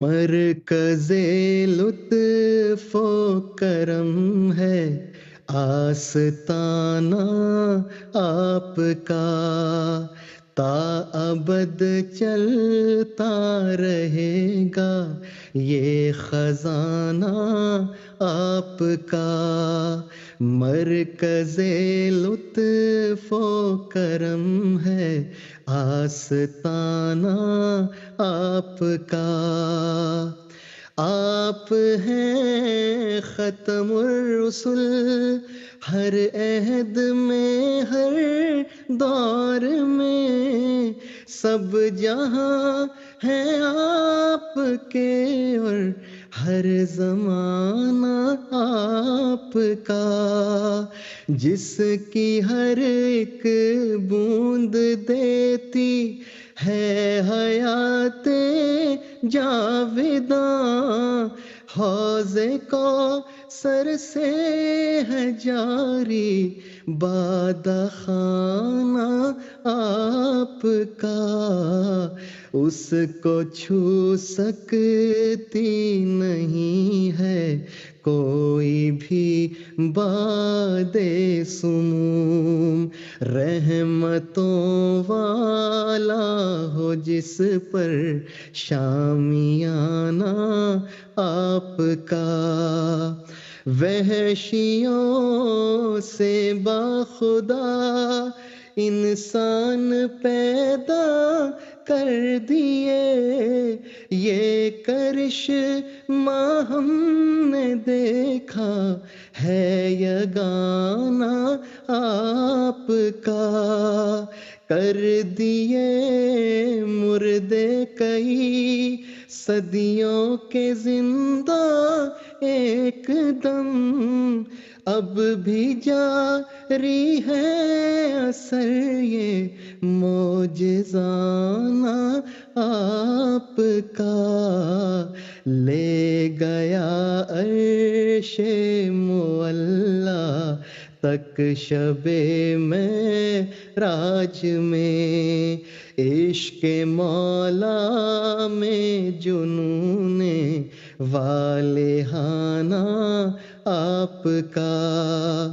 مرکز لطف و کرم ہے آستانہ آپ کا، تا ابد چلتا رہے گا یہ خزانہ آپ کا۔ مرکز لطف و کرم ہے آستانہ آپ کا۔ آپ ہیں ختم الرسل، ہر عہد میں ہر دور میں، سب جہاں ہیں آپ کے اور ہر زمانہ آپ کا۔ جس کی ہر ایک بوند دیتی ہے حیات جاوداں، حوض کوثر سے ہے جاری بادہ خانہ آپ کا۔ اس کو چھو سکتی نہیں ہے کوئی بھی باد سموم، رحمتوں والا ہو جس پر شامیانہ آپ کا۔ وحشیوں سے باخدا انسان پیدا کر دیے، یہ کرشمہ ہم نے دیکھا ہے یگانہ آپ کا۔ کر دیے مردے کئی صدیوں کے زندہ ایک دم، اب بھی جاری ہے اثر یہ معجزانہ آپ کا۔ لے گیا عرش معلی تک شب معراج میں، عشق مولا میں جنون والہانہ آپ کا۔